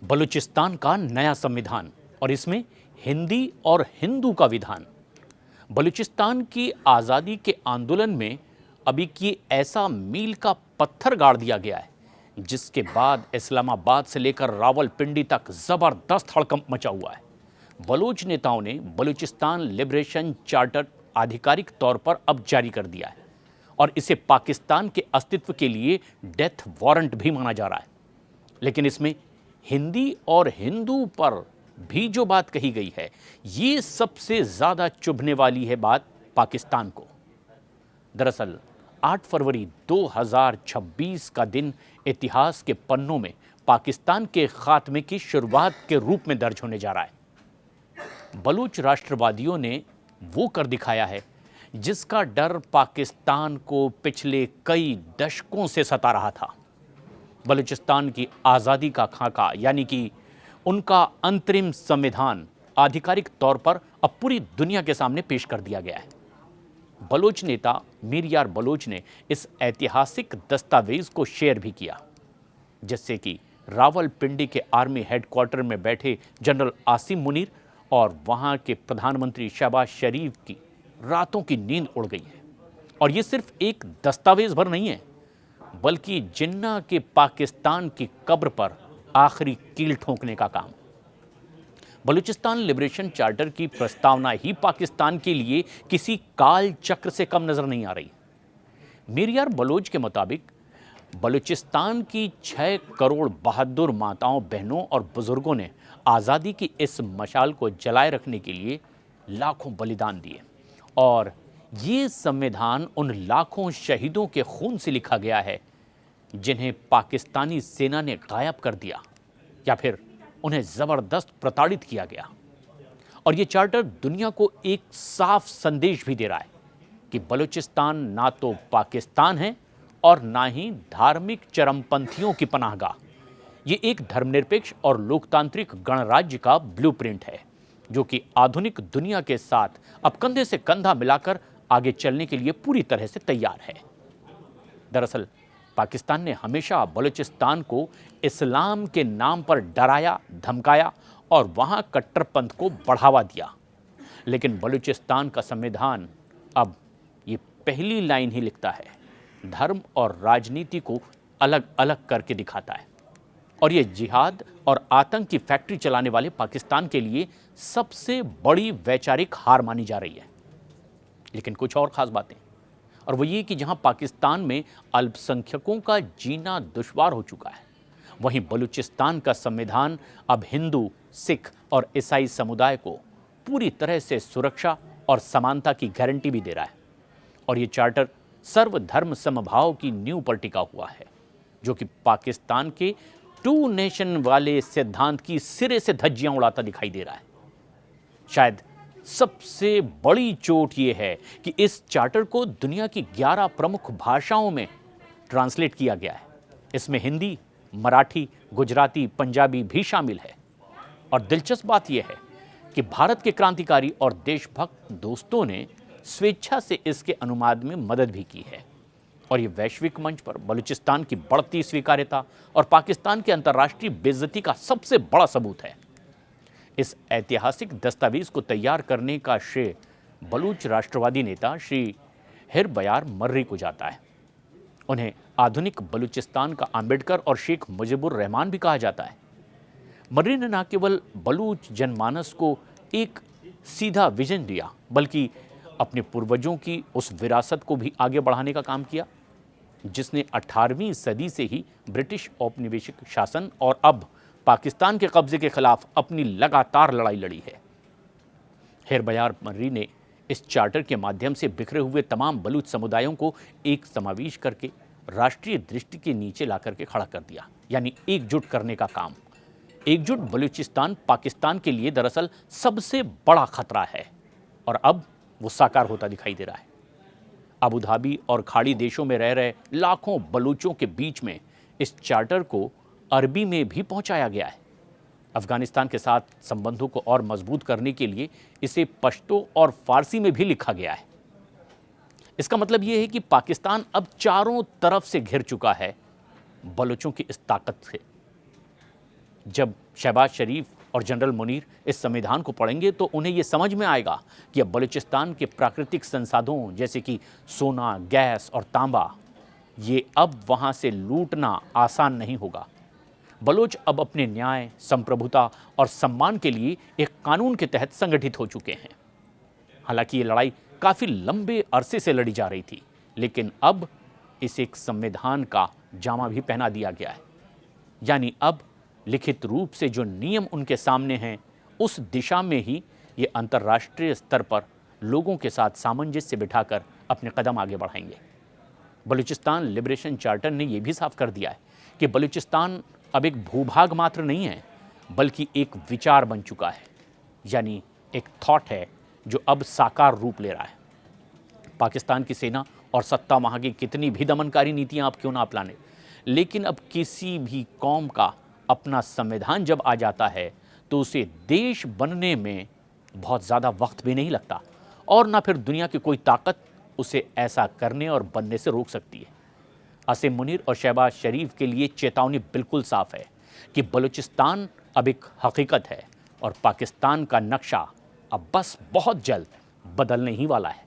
बलूचिस्तान का नया संविधान और इसमें हिंदी और हिंदू का विधान। बलूचिस्तान की आज़ादी के आंदोलन में अब एक ऐसा मील का पत्थर गाड़ दिया गया है जिसके बाद इस्लामाबाद से लेकर रावलपिंडी तक ज़बरदस्त हड़कंप मचा हुआ है। बलूच नेताओं ने बलूचिस्तान लिबरेशन चार्टर आधिकारिक तौर पर अब जारी कर दिया है और इसे पाकिस्तान के अस्तित्व के लिए डेथ वारंट भी माना जा रहा है। लेकिन इसमें हिंदी और हिंदू पर भी जो बात कही गई है, ये सबसे ज़्यादा चुभने वाली है बात पाकिस्तान को। दरअसल 8 फरवरी 2026 का दिन इतिहास के पन्नों में पाकिस्तान के खात्मे की शुरुआत के रूप में दर्ज होने जा रहा है। बलूच राष्ट्रवादियों ने वो कर दिखाया है जिसका डर पाकिस्तान को पिछले कई दशकों से सता रहा था। बलूचिस्तान की आज़ादी का खाका यानी कि उनका अंतरिम संविधान आधिकारिक तौर पर अब पूरी दुनिया के सामने पेश कर दिया गया है। बलोच नेता मीर यार बलोच ने इस ऐतिहासिक दस्तावेज को शेयर भी किया, जिससे कि रावलपिंडी के आर्मी हेडक्वार्टर में बैठे जनरल आसिम मुनीर और वहां के प्रधानमंत्री शहबाज शरीफ की रातों की नींद उड़ गई है। और ये सिर्फ एक दस्तावेज भर नहीं है, बल्कि जिन्ना के पाकिस्तान की कब्र पर आखिरी कील ठोकने का काम। बलूचिस्तान लिबरेशन चार्टर की प्रस्तावना ही पाकिस्तान के लिए किसी काल चक्र से कम नजर नहीं आ रही। मीर यार बलोच के मुताबिक बलूचिस्तान की 6 करोड़ बहादुर माताओं, बहनों और बुजुर्गों ने आज़ादी की इस मशाल को जलाए रखने के लिए लाखों बलिदान दिए और ये संविधान उन लाखों शहीदों के खून से लिखा गया है जिन्हें पाकिस्तानी सेना ने गायब कर दिया या फिर उन्हें ज़बरदस्त प्रताड़ित किया गया। और ये चार्टर दुनिया को एक साफ संदेश भी दे रहा है कि बलूचिस्तान ना तो पाकिस्तान है और ना ही धार्मिक चरमपंथियों की पनाहगाह। ये एक धर्मनिरपेक्ष और लोकतांत्रिक गणराज्य का ब्लूप्रिंट है जो कि आधुनिक दुनिया के साथ अब कंधे से कंधा मिलाकर आगे चलने के लिए पूरी तरह से तैयार है। दरअसल पाकिस्तान ने हमेशा बलूचिस्तान को इस्लाम के नाम पर डराया, धमकाया और वहां कट्टरपंथ को बढ़ावा दिया। लेकिन बलूचिस्तान का संविधान अब ये पहली लाइन ही लिखता है, धर्म और राजनीति को अलग अलग करके दिखाता है। और ये जिहाद और आतंक की फैक्ट्री चलाने वाले पाकिस्तान के लिए सबसे बड़ी वैचारिक हार मानी जा रही है। लेकिन कुछ और खास बातें, और वो ये कि जहां पाकिस्तान में अल्पसंख्यकों का जीना दुश्वार हो चुका है, वहीं बलूचिस्तान का संविधान अब हिंदू, सिख और ईसाई समुदाय को पूरी तरह से सुरक्षा और समानता की गारंटी भी दे रहा है। और ये चार्टर सर्वधर्म समभाव की नींव पर टिका हुआ है, जो कि पाकिस्तान के 2 नेशन वाले सिद्धांत की सिरे से धज्जियां उड़ाता दिखाई दे रहा है। शायद सबसे बड़ी चोट ये है कि इस चार्टर को दुनिया की 11 प्रमुख भाषाओं में ट्रांसलेट किया गया है। इसमें हिंदी, मराठी, गुजराती, पंजाबी भी शामिल है। और दिलचस्प बात यह है कि भारत के क्रांतिकारी और देशभक्त दोस्तों ने स्वेच्छा से इसके अनुवाद में मदद भी की है। और ये वैश्विक मंच पर बलूचिस्तान की बढ़ती स्वीकार्यता और पाकिस्तान के अंतर्राष्ट्रीय बेइज्जती का सबसे बड़ा सबूत है। इस ऐतिहासिक दस्तावेज को तैयार करने का श्रेय बलूच राष्ट्रवादी नेता श्री हिर बयार मर्री को जाता है। उन्हें आधुनिक बलूचिस्तान का आम्बेडकर और शेख मुजीबुर रहमान भी कहा जाता है। मर्री ने न केवल बलूच जनमानस को एक सीधा विजन दिया, बल्कि अपने पूर्वजों की उस विरासत को भी आगे बढ़ाने का काम किया जिसने 18वीं सदी से ही ब्रिटिश औपनिवेशिक शासन और अब पाकिस्तान के कब्जे के खिलाफ अपनी लगातार लड़ाई लड़ी है। हिर बयार मर्री ने इस चार्टर के माध्यम से बिखरे हुए तमाम बलूच समुदायों को एक समावेश करके राष्ट्रीय दृष्टि के नीचे ला करके खड़ा कर दिया, यानी एकजुट करने का काम। एकजुट बलूचिस्तान पाकिस्तान के लिए दरअसल सबसे बड़ा खतरा है और अब वो साकार होता दिखाई दे रहा है। अबू धाबी और खाड़ी देशों में रह रहे लाखों बलूचों के बीच में इस चार्टर को अरबी में भी पहुंचाया गया है। अफगानिस्तान के साथ संबंधों को और मजबूत करने के लिए इसे पश्तो और फारसी में भी लिखा गया है। इसका मतलब यह है कि पाकिस्तान अब चारों तरफ से घिर चुका है बलूचों की इस ताकत से। जब शहबाज शरीफ और जनरल मुनीर इस संविधान को पढ़ेंगे तो उन्हें ये समझ में आएगा कि अब बलूचिस्तान के प्राकृतिक संसाधनों जैसे कि सोना, गैस और तांबा, ये अब वहाँ से लूटना आसान नहीं होगा। बलोच अब अपने न्याय, संप्रभुता और सम्मान के लिए एक कानून के तहत संगठित हो चुके हैं। हालांकि ये लड़ाई काफ़ी लंबे अरसे से लड़ी जा रही थी, लेकिन अब इसे एक संविधान का जामा भी पहना दिया गया है। यानी अब लिखित रूप से जो नियम उनके सामने हैं, उस दिशा में ही ये अंतर्राष्ट्रीय स्तर पर लोगों के साथ सामंजस्य बिठाकर अपने कदम आगे बढ़ाएंगे। बलूचिस्तान लिबरेशन चार्टर ने यह भी साफ कर दिया है कि बलूचिस्तान अब एक भूभाग मात्र नहीं है, बल्कि एक विचार बन चुका है, यानी एक थॉट है जो अब साकार रूप ले रहा है। पाकिस्तान की सेना और सत्ता वहाँ की कितनी भी दमनकारी नीतियाँ आप क्यों ना अपनाने, लेकिन अब किसी भी कौम का अपना संविधान जब आ जाता है तो उसे देश बनने में बहुत ज़्यादा वक्त भी नहीं लगता, और ना फिर दुनिया की कोई ताकत उसे ऐसा करने और बनने से रोक सकती है। असीम मुनीर और शहबाज शरीफ के लिए चेतावनी बिल्कुल साफ है कि बलूचिस्तान अब एक हकीकत है और पाकिस्तान का नक्शा अब बस बहुत जल्द बदलने ही वाला है।